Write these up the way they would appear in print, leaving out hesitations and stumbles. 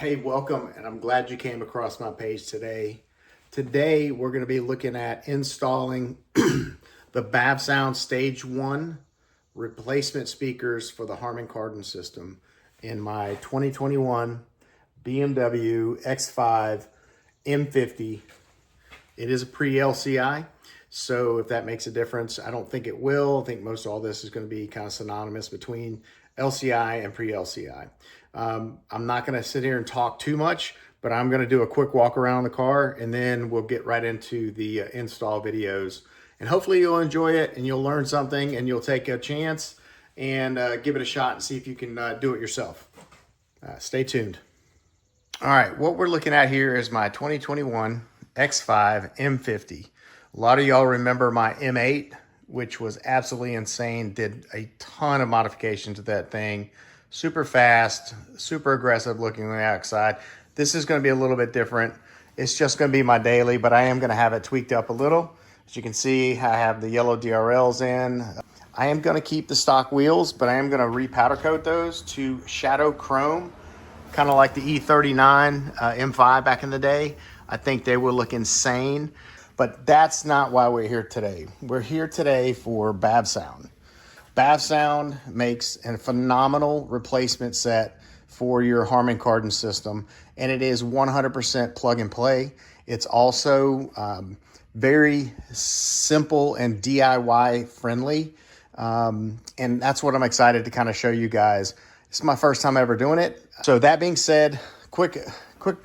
Hey, welcome, and I'm glad you came across my page today. Today, we're going to be looking at installing the Bavsound Stage 1 replacement speakers for the Harman Kardon system in my 2021 BMW X5 M50. It is a pre-LCI, so if that makes a difference, I don't think it will. I think most all this is going to be kind of synonymous between LCI and pre-LCI. I'm not going to sit here and talk too much, but I'm going to do a quick walk around the car, and then we'll get right into the install videos. And hopefully you'll enjoy it, and you'll learn something, and you'll take a chance and give it a shot and see if you can do it yourself. Stay tuned. All right, what we're looking at here is my 2021 X5 M50. A lot of y'all remember my M8, which was absolutely insane. Did a ton of modifications to that thing. Super fast, super aggressive looking on the outside. This is going to be a little bit different. It's just going to be my daily, but I am going to have it tweaked up a little. As you can see, I have the yellow DRLs in. I am going to keep the stock wheels, but I am going to repowder coat those to shadow chrome, kind of like the E39 M5 back in the day. I think they will look insane, but that's not why we're here today. We're here today for Bavsound. Bavsound makes a phenomenal replacement set for your Harman Kardon system, and it is 100% plug and play. It's also very simple and DIY friendly, and that's what I'm excited to kind of show you guys. It's my first time ever doing it. So that being said, quick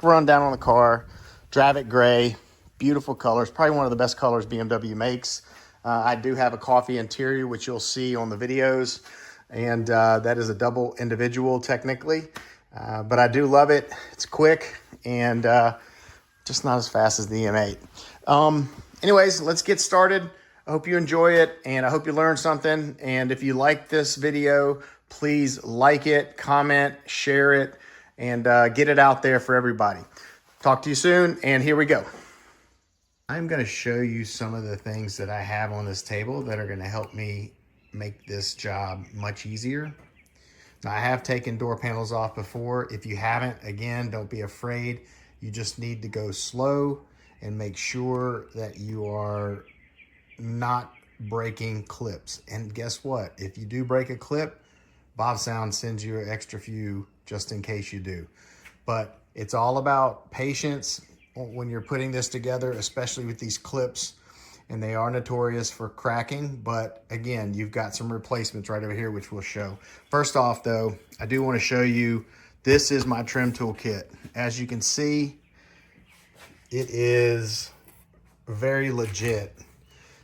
rundown on the car. Dravit gray, beautiful colors, probably one of the best colors BMW makes. I do have a coffee interior, which you'll see on the videos, and that is a double individual technically, but I do love it. It's quick and just not as fast as the M8. Anyways, let's get started. I hope you enjoy it, and I hope you learn something. And if you like this video, please like it, comment, share it, and get it out there for everybody. Talk to you soon, and here we go. I'm going to show you some of the things that I have on this table that are going to help me make this job much easier. Now, I have taken door panels off before. If you haven't, again, don't be afraid. You just need to go slow and make sure that you are not breaking clips. And guess what? If you do break a clip, Bavsound sends you an extra few just in case you do. But it's all about patience when you're putting this together, especially with these clips, and they are notorious for cracking. But again, you've got some replacements right over here, which we'll show. First off though, I do want to show you, this is my trim tool kit. As you can see, it is very legit.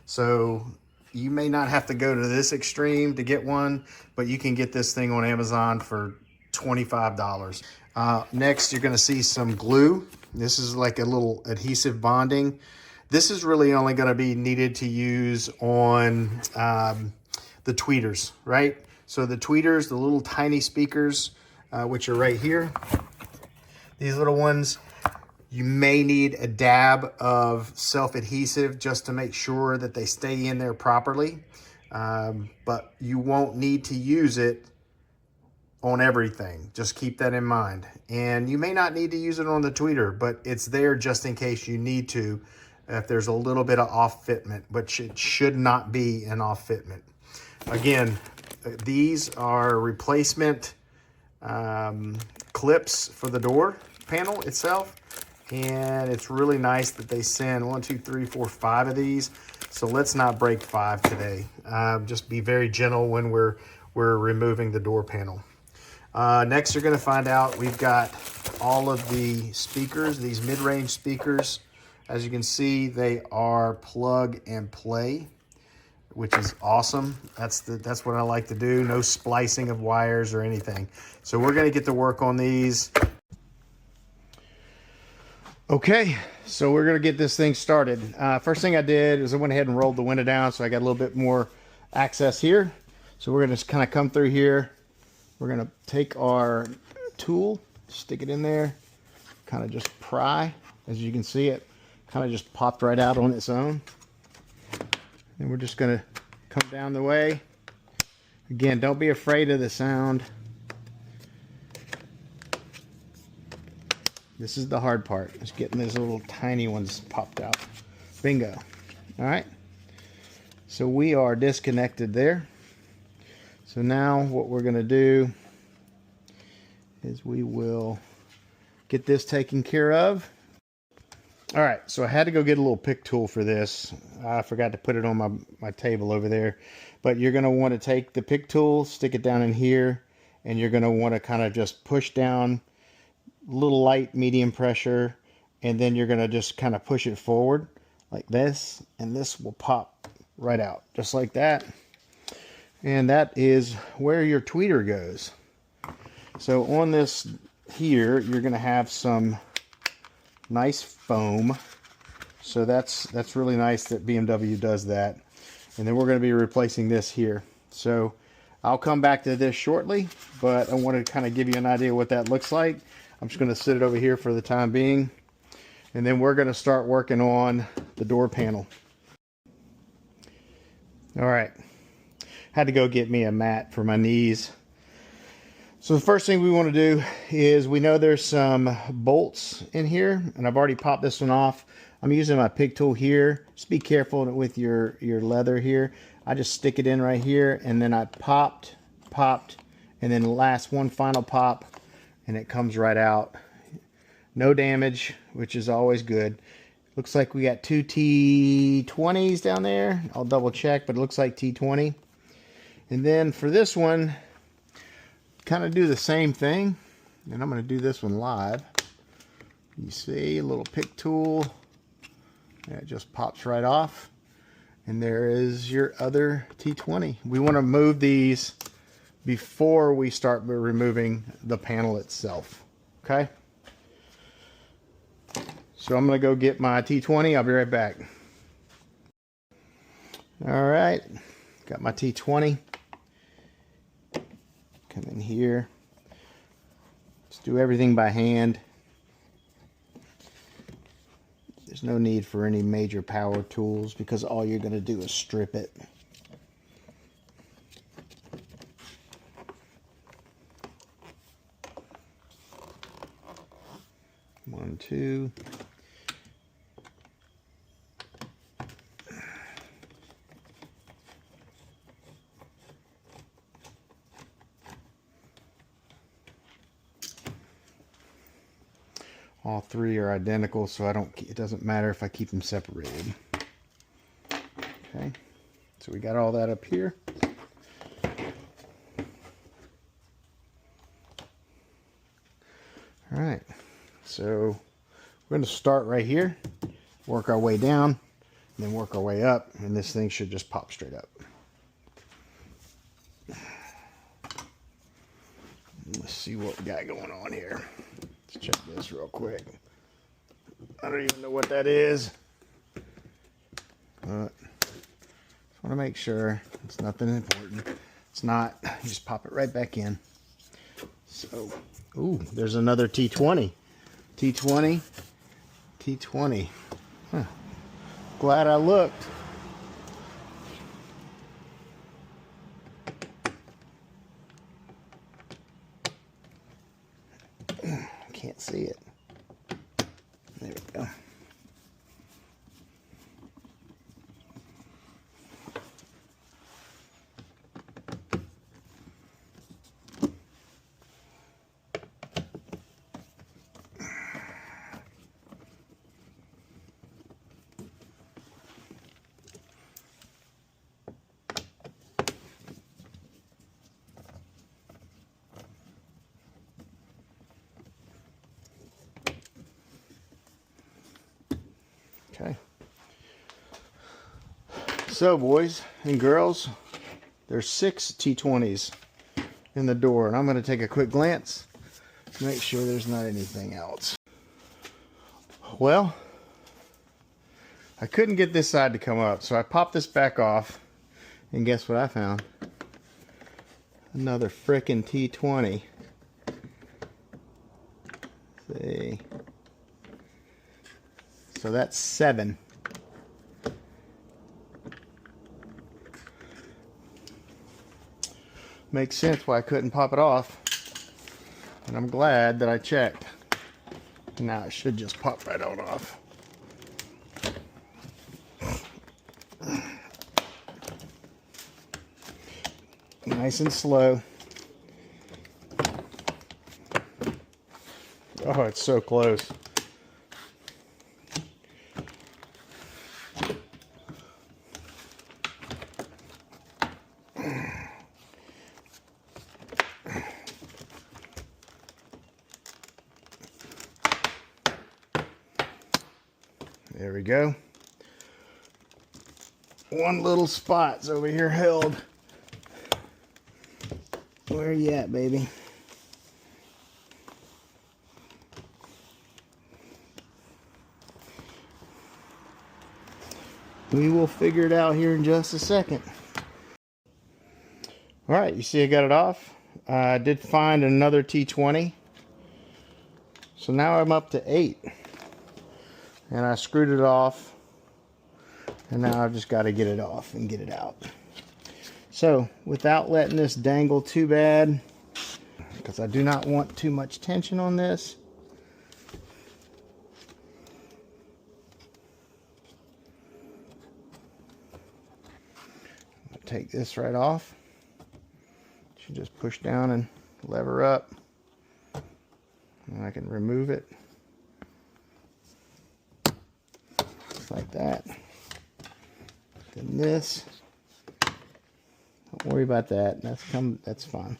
So you may not have to go to this extreme to get one, but you can get this thing on Amazon for $25. Next, you're going to see some glue. This is like a little adhesive bonding. This is really only going to be needed to use on the tweeters, right? So the tweeters, the little tiny speakers, which are right here, these little ones, you may need a dab of self-adhesive just to make sure that they stay in there properly. But you won't need to use it on everything. Just keep that in mind. And you may not need to use it on the tweeter, but it's there just in case you need to, if there's a little bit of off fitment, but it should not be an off fitment. Again, these are replacement clips for the door panel itself. And it's really nice that they send 1, 2, 3, 4, 5 of these. So let's not break 5 today. Just be very gentle when we're removing the door panel. Next, you're going to find out we've got all of the speakers, these mid-range speakers. As you can see, they are plug and play, which is awesome. That's what I like to do. No splicing of wires or anything. So we're going to get to work on these. Okay, so we're going to get this thing started. First thing I did is I went ahead and rolled the window down, so I got a little bit more access here. So we're going to just kind of come through here. We're going to take our tool, stick it in there, kind of just pry. As you can see, it kind of just popped right out on its own. And we're just going to come down the way. Again, don't be afraid of the sound. This is the hard part, is getting these little tiny ones popped out. Bingo. All right. So we are disconnected there. So now what we're going to do is we will get this taken care of. All right, so I had to go get a little pick tool for this. I forgot to put it on my table over there. But you're going to want to take the pick tool, stick it down in here, and you're going to want to kind of just push down a little light, medium pressure, and then you're going to just kind of push it forward like this, and this will pop right out, just like that. And that is where your tweeter goes. So on this here, you're going to have some nice foam. So that's really nice that BMW does that. And then we're going to be replacing this here. So I'll come back to this shortly, but I want to kind of give you an idea what that looks like. I'm just going to sit it over here for the time being. And then we're going to start working on the door panel. All right. Had to go get me a mat for my knees. So the first thing we want to do is, we know there's some bolts in here, and I've already popped this one off. I'm using my pig tool here. Just be careful with your leather here. I just stick it in right here, and then I popped, and then last one final pop, and it comes right out. No damage, which is always good. Looks like we got two T20s down there. I'll double check, but it looks like T20. And then for this one, kind of do the same thing. And I'm going to do this one live. You see, a little pick tool. It just pops right off. And there is your other T20. We want to move these before we start removing the panel itself. Okay? So I'm going to go get my T20. I'll be right back. All right. Got my T20. Come in here. Just do everything by hand. There's no need for any major power tools because all you're going to do is strip it. One, two. All three are identical, so it doesn't matter if I keep them separated. Okay, so we got all that up here. All right, so we're going to start right here, work our way down, and then work our way up, and this thing should just pop straight up. Let's see what we got going on here. Let's check this real quick. I don't even know what that is. But just want to make sure it's nothing important. It's not. You just pop it right back in. So, ooh, there's another T20. T20. T20. Huh. Glad I looked. Can't see it. There we go. Okay. So, boys and girls, there's 6 T20s in the door, and I'm going to take a quick glance to make sure there's not anything else. Well, I couldn't get this side to come up, so I popped this back off, and guess what I found? Another frickin' T20. See. So that's 7. Makes sense why I couldn't pop it off. And I'm glad that I checked. Now it should just pop right on off. Nice and slow. Oh, it's so close. There we go. One little spot's over here held. Where you at, baby? We will figure it out here in just a second. All right, you see I got it off. I did find another T20. So now I'm up to 8. And I screwed it off. And now I've just got to get it off and get it out. So without letting this dangle too bad, because I do not want too much tension on this, take this right off. You just push down and lever up, and I can remove it just like that. Then this, don't worry about that. That's fine.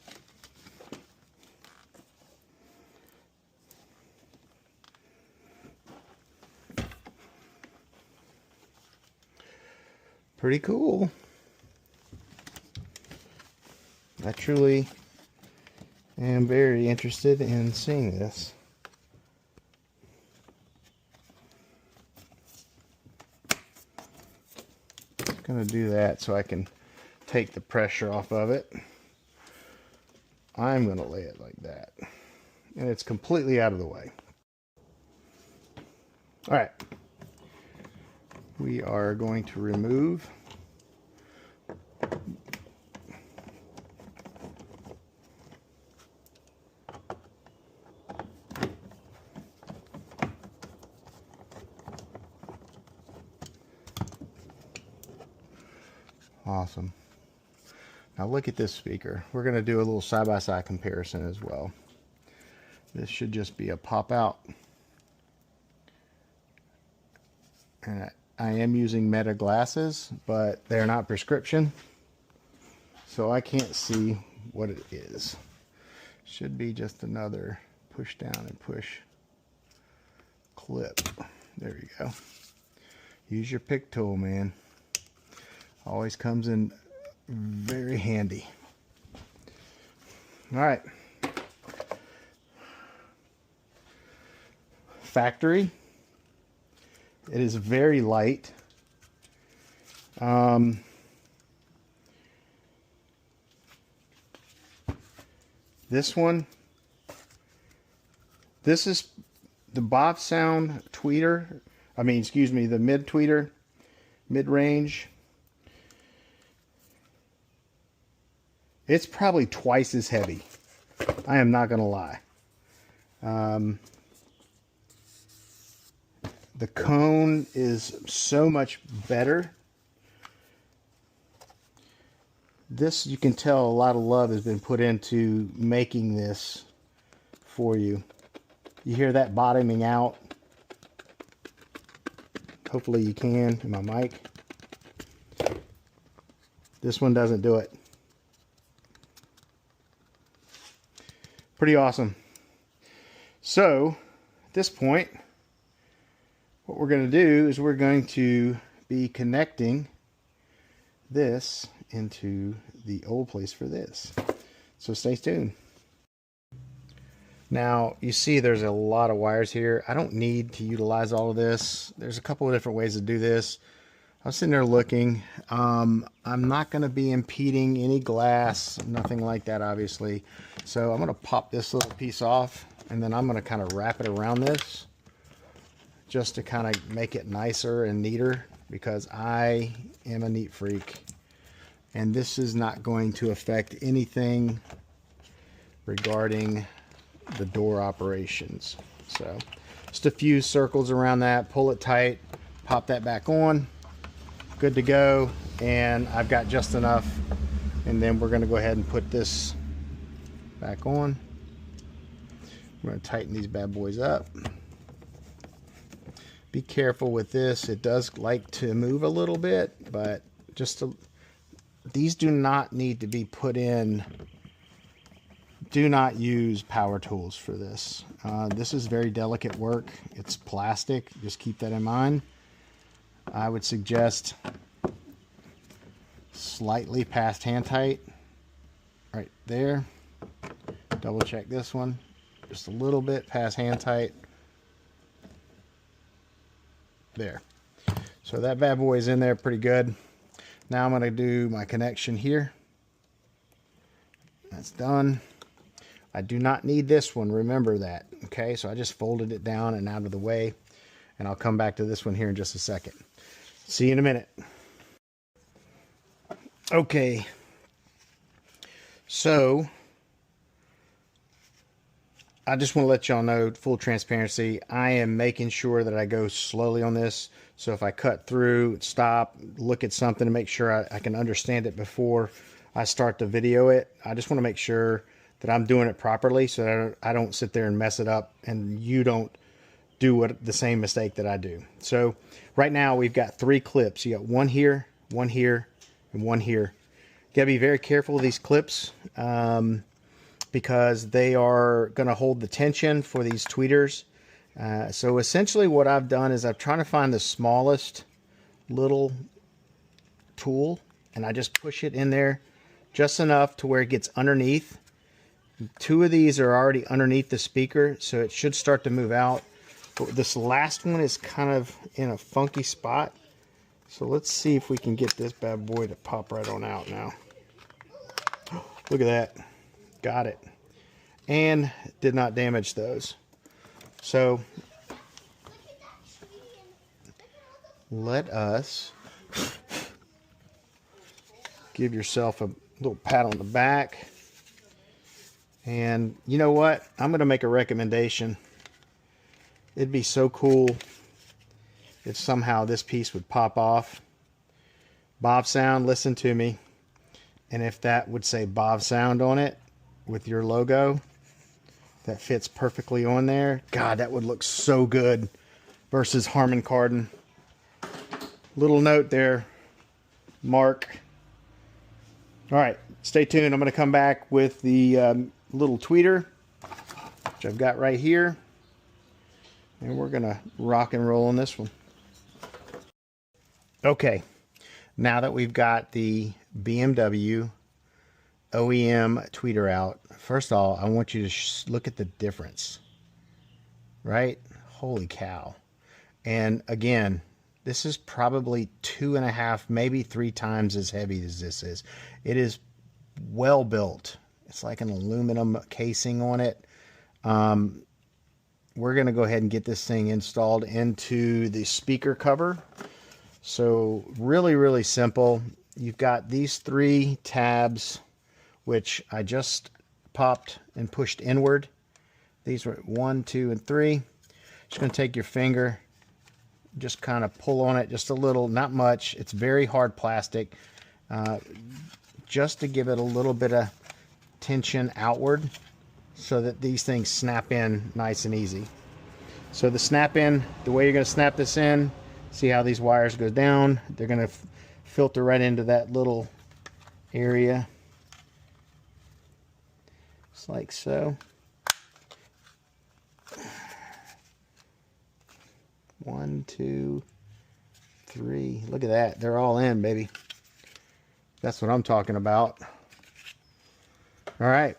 Pretty cool. I truly am very interested in seeing this. I'm going to do that so I can take the pressure off of it. I'm going to lay it like that. And it's completely out of the way. All right. We are going to remove Awesome. Now look at this speaker. We're going to do a little side-by-side comparison as well. This should just be a pop-out. And I am using Meta glasses, but they're not prescription, so I can't see what it is. Should be just another push down and push clip. There you go. Use your pick tool, man. Always comes in very handy. All right. Factory. It is very light. This one, this is the Bavsound tweeter. I mean, excuse me, the mid tweeter, mid-range. It's probably twice as heavy. I am not going to lie. The cone is so much better. This, you can tell a lot of love has been put into making this for you. You hear that bottoming out? Hopefully you can in my mic. This one doesn't do it. Pretty awesome. So, at this point, what we're going to do is we're going to be connecting this into the old place for this. So stay tuned. Now, you see there's a lot of wires here. I don't need to utilize all of this. There's a couple of different ways to do this. I was sitting there looking. I'm not going to be impeding any glass, nothing like that, obviously. So I'm going to pop this little piece off, and then I'm going to kind of wrap it around this just to kind of make it nicer and neater, because I am a neat freak. And this is not going to affect anything regarding the door operations. So Just a few circles around that, pull it tight, pop that back on, good to go. And I've got just enough. And then we're gonna go ahead and put this back on. We're gonna tighten these bad boys up. Be careful with this. It does like to move a little bit, but these do not need to be put in. Do not use power tools for this. This is very delicate work. It's plastic. Just keep that in mind. I would suggest slightly past hand tight. Right there. Double check this one. Just a little bit past hand tight. There. So that bad boy is in there pretty good. Now I'm going to do my connection here. That's done. I do not need this one, remember that. Okay, so I just folded it down and out of the way, and I'll come back to this one here in just a second. See you in a minute. Okay, so I just want to let y'all know, full transparency, I am making sure that I go slowly on this. So if I cut through, stop, look at something to make sure I can understand it before I start to video it. I just want to make sure that I'm doing it properly so that I don't sit there and mess it up and you don't do the same mistake that I do. So right now we've got 3 clips. You got one here, and one here. You gotta be very careful of these clips. Because they are going to hold the tension for these tweeters. So essentially what I've done is I'm trying to find the smallest little tool, and I just push it in there just enough to where it gets underneath. 2 of these are already underneath the speaker, so it should start to move out. But this last one is kind of in a funky spot. So let's see if we can get this bad boy to pop right on out now. Look at that. Got it. And did not damage those. So let us give yourself a little pat on the back. And you know what? I'm going to make a recommendation. It'd be so cool if somehow this piece would pop off. Bavsound, listen to me. And if that would say Bavsound on it with your logo, that fits perfectly on there. God, that would look so good versus Harman Kardon. Little note there, Mark. All right, stay tuned. I'm going to come back with the little tweeter, which I've got right here. And we're going to rock and roll on this one. Okay, now that we've got the BMW OEM tweeter out, first of all, I want you to look at the difference, right? Holy cow. And again, this is probably 2.5, maybe 3 times as heavy as this is. It is well built. It's like an aluminum casing on it. We're going to go ahead and get this thing installed into the speaker cover. So really, really simple. You've got these 3 tabs, which I just popped and pushed inward. These were 1, 2, and 3. Just going to take your finger, just kind of pull on it just a little, not much. It's very hard plastic, just to give it a little bit of tension outward so that these things snap in nice and easy. So the snap in, the way you're going to snap this in, see how these wires go down. They're going to filter right into that little area. Just like so. 1, 2, 3. Look at that. They're all in, baby. That's what I'm talking about. All right.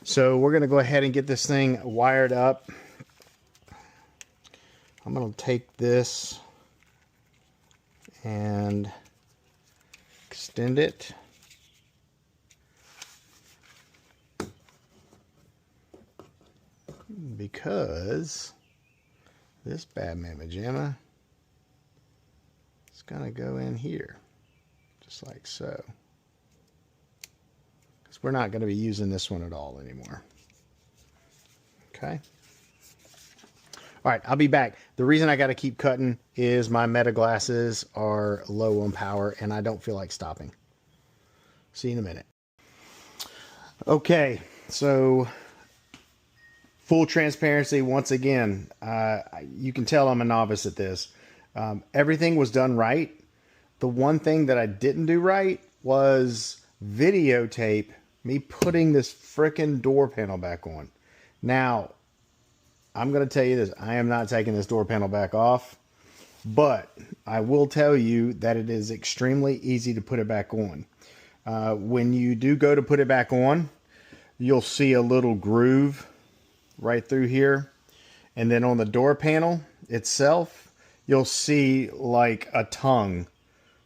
So we're going to go ahead and get this thing wired up. I'm going to take this and extend it. Because this bad mamma jamma is going to go in here, just like so. Because we're not going to be using this one at all anymore. Okay. All right, I'll be back. The reason I got to keep cutting is my Meta glasses are low on power and I don't feel like stopping. See you in a minute. Okay, so full transparency once again. You can tell I'm a novice at this. Everything was done right. The one thing that I didn't do right was videotape me putting this frickin' door panel back on. Now, I'm going to tell you this. I am not taking this door panel back off, but I will tell you that it is extremely easy to put it back on. When you do go to put it back on, you'll see a little groove right through here. And then on the door panel itself, you'll see like a tongue.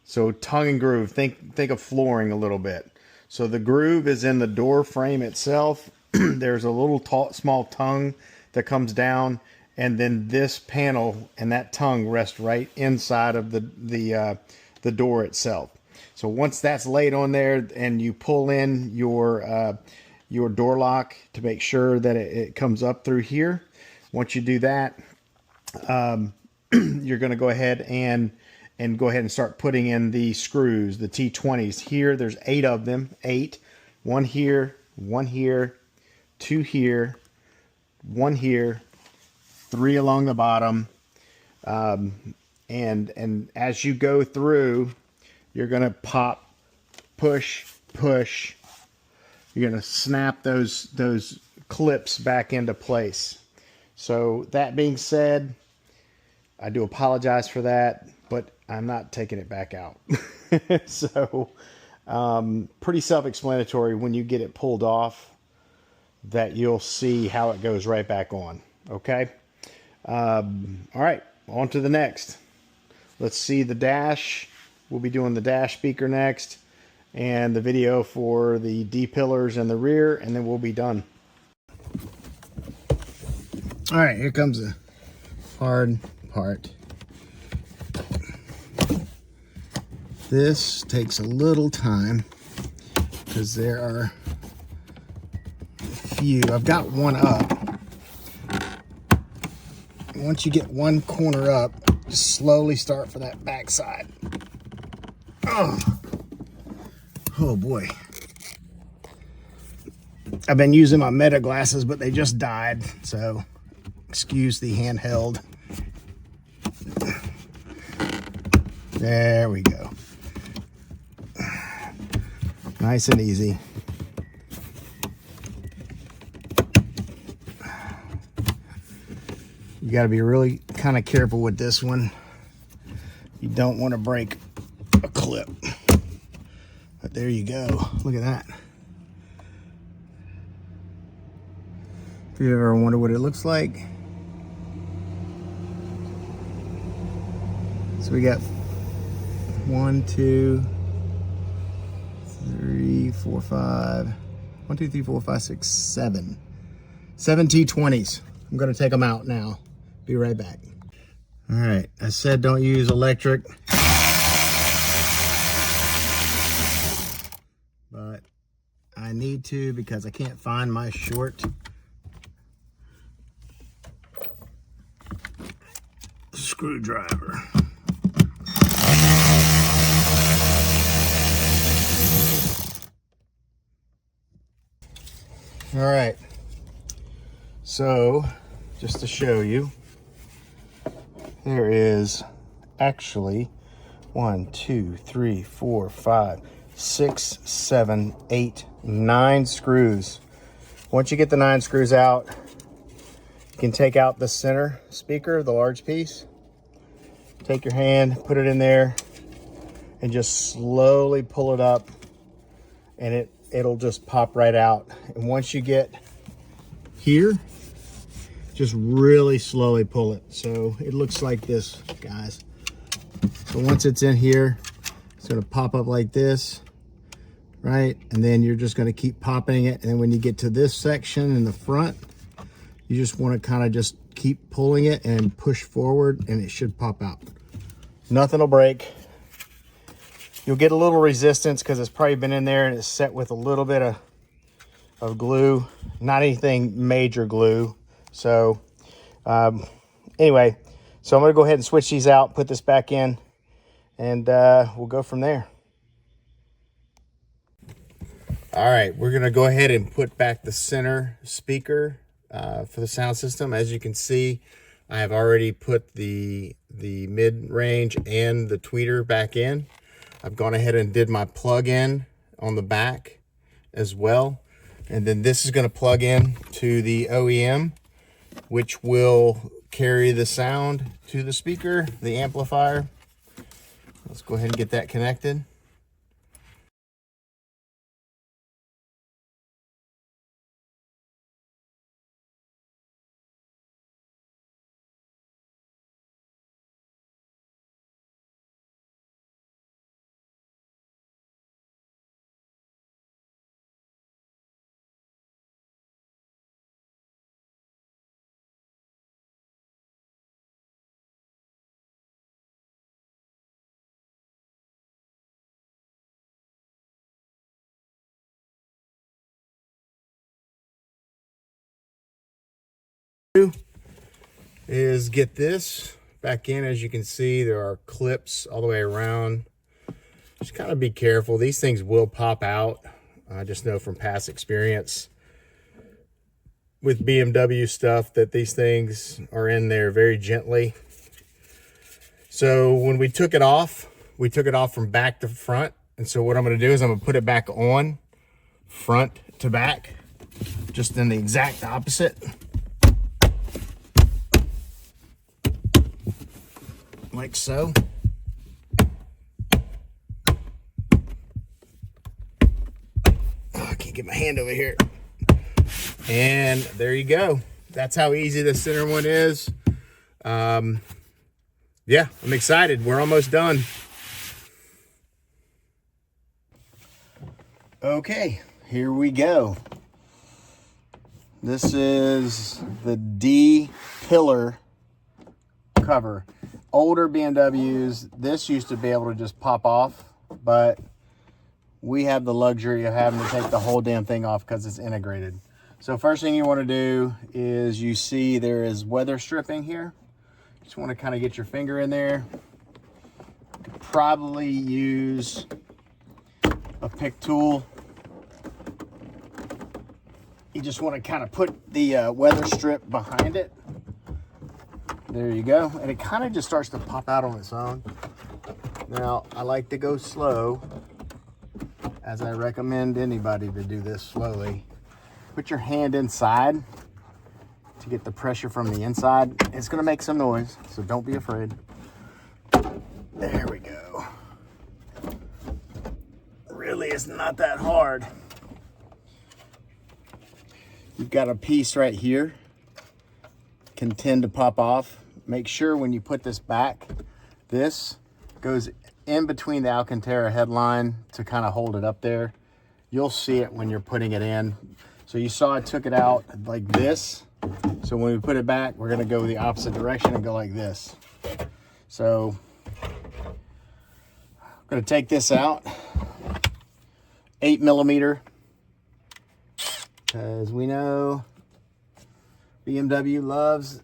So tongue and groove, think of flooring a little bit. So the groove is in the door frame itself. There's a little small tongue that comes down, and then this panel and that tongue rest right inside of the door itself. So once that's laid on there and you pull in your door lock to make sure that it comes up through here, once you do that, you're going to go ahead and start putting in the screws, the T20s. Here, there's 8 of them. 8. 1 here, 1 here, 2 here, 1 here, 3 along the bottom. And as you go through, you're going to pop, push, push. You're going to snap those clips back into place. So that being said, I do apologize for that, but I'm not taking it back out. So pretty self-explanatory when you get it pulled off, that you'll see how it goes right back on. Okay. All right, on to the next. Let's see the dash. We'll be doing the dash speaker next, and the video for the D-pillars in the rear, and then we'll be done. All right, here comes the hard part. This takes a little time because there are a few. I've got one up. Once you get one corner up, just slowly start for that back side. Oh boy. I've been using my Meta glasses, but they just died, so excuse the handheld. There we go. Nice and easy. You got to be really kind of careful with this one. You don't want to break a clip. But there you go. Look at that. If you ever wonder what it looks like. So we got 1, 2, 3, 4, 5. 1, 2, 3, 4, 5, 6, 7. 7 T20s. I'm going to take them out now. Be right back. All right. I said don't use electric. But I need to because I can't find my short screwdriver. All right, so just to show you, there is actually 1, 2, 3, 4, 5, 6, 7, 8, 9 screws. Once you get the 9 screws out, you can take out the center speaker, the large piece. Take your hand, put it in there, and just slowly pull it up, and it'll just pop right out. And once you get here, just really slowly pull it. So it looks like this, guys. So once it's in here, it's gonna pop up like this, right? And then you're just gonna keep popping it. And then when you get to this section in the front, you just wanna kind of just keep pulling it and push forward, and it should pop out. Nothing will break. You'll get a little resistance because it's probably been in there and it's set with a little bit of glue, not anything major glue. So anyway, so I'm going to go ahead and switch these out, put this back in, and we'll go from there. All right, we're going to go ahead and put back the center speaker for the sound system. As you can see, I have already put the mid-range and the tweeter back in. I've gone ahead and did my plug-in on the back as well. And then this is going to plug in to the OEM, which will carry the sound to the speaker, the amplifier. Let's go ahead and get that connected. Is get this back in. As you can see, there are clips all the way around. Just kind of be careful. These things will pop out. I just know from past experience with BMW stuff that these things are in there very gently. So when we took it off from back to front. And so what I'm going to do is I'm going to put it back on front to back, just in the exact opposite. Like so. Oh, I can't get my hand over here. And there you go. That's how easy the center one is. Yeah, I'm excited. We're almost done. Okay, here we go. This is the D pillar cover. Older BMWs, this used to be able to just pop off, but we have the luxury of having to take the whole damn thing off because it's integrated. So first thing you want to do is, you see there is weather stripping here. Just want to kind of get your finger in there. You could probably use a pick tool. You just want to kind of put the weather strip behind it. There you go. And it kind of just starts to pop out on its own. Now, I like to go slow, as I recommend anybody to do this slowly. Put your hand inside to get the pressure from the inside. It's going to make some noise, so don't be afraid. There we go. Really, it's not that hard. You've got a piece right here. Can tend to pop off. Make sure when you put this back, this goes in between the Alcantara headline to kind of hold it up there. You'll see it when you're putting it in. So you saw I took it out like this. So when we put it back, we're going to go the opposite direction and go like this. So I'm going to take this out. 8mm. Because we know BMW loves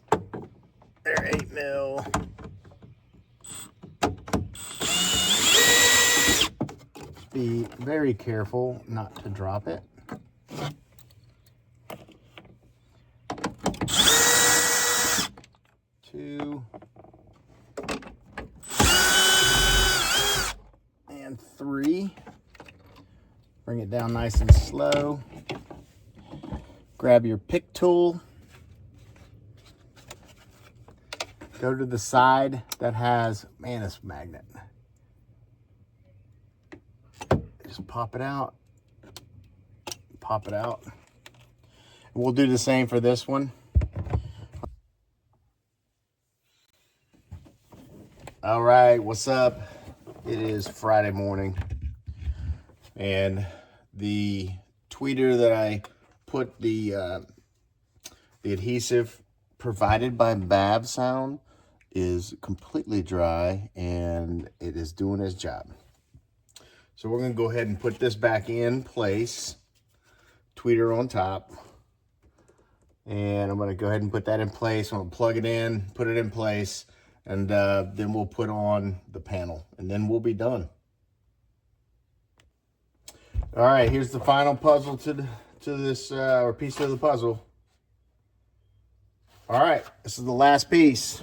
their 8mm. Be very careful not to drop it. Two. And three. Bring it down nice and slow. Grab your pick tool. Go to the side that has, man, it's a magnet. Just pop it out. Pop it out. And we'll do the same for this one. All right, what's up? It is Friday morning. And the tweeter that I put the adhesive provided by Bavsound is completely dry, and it is doing its job. So we're going to go ahead and put this back in place. Tweeter on top. And I'm going to go ahead and put that in place. I'm going to plug it in, put it in place, and then we'll put on the panel, and then we'll be done. All right, here's the final puzzle to this, or piece of the puzzle. All right, this is the last piece.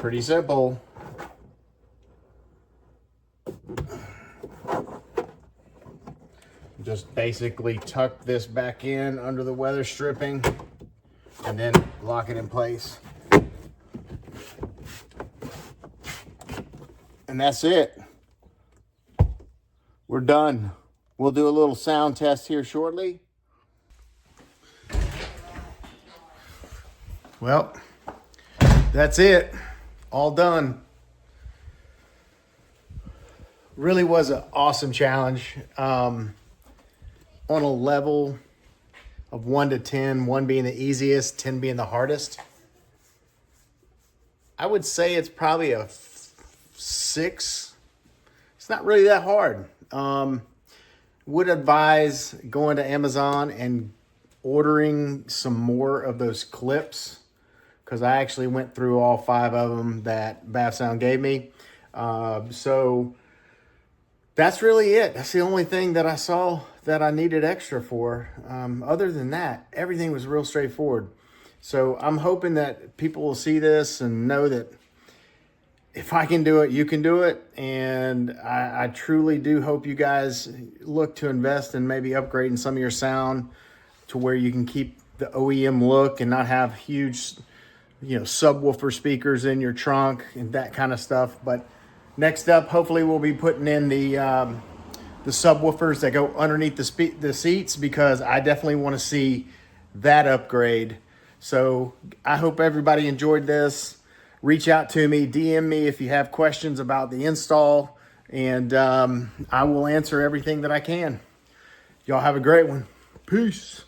Pretty simple. Just basically tuck this back in under the weather stripping and then lock it in place. And that's it. We're done. We'll do a little sound test here shortly. Well, that's it. All done. Really was an awesome challenge. On a level of 1 to 10, 1 being the easiest, 10 being the hardest, I would say it's probably a 6. It's not really that hard. Would advise going to Amazon and ordering some more of those clips, because I actually went through all 5 of them that Bavsound gave me. So that's really it. That's the only thing that I saw that I needed extra for. Other than that, everything was real straightforward. So I'm hoping that people will see this and know that if I can do it, you can do it. And I truly do hope you guys look to invest in maybe upgrading some of your sound to where you can keep the OEM look and not have huge, subwoofer speakers in your trunk and that kind of stuff. But next up, hopefully we'll be putting in the subwoofers that go underneath the seats, because I definitely want to see that upgrade. So I hope everybody enjoyed this. Reach out to me, DM me if you have questions about the install, and I will answer everything that I can. Y'all have a great one. Peace.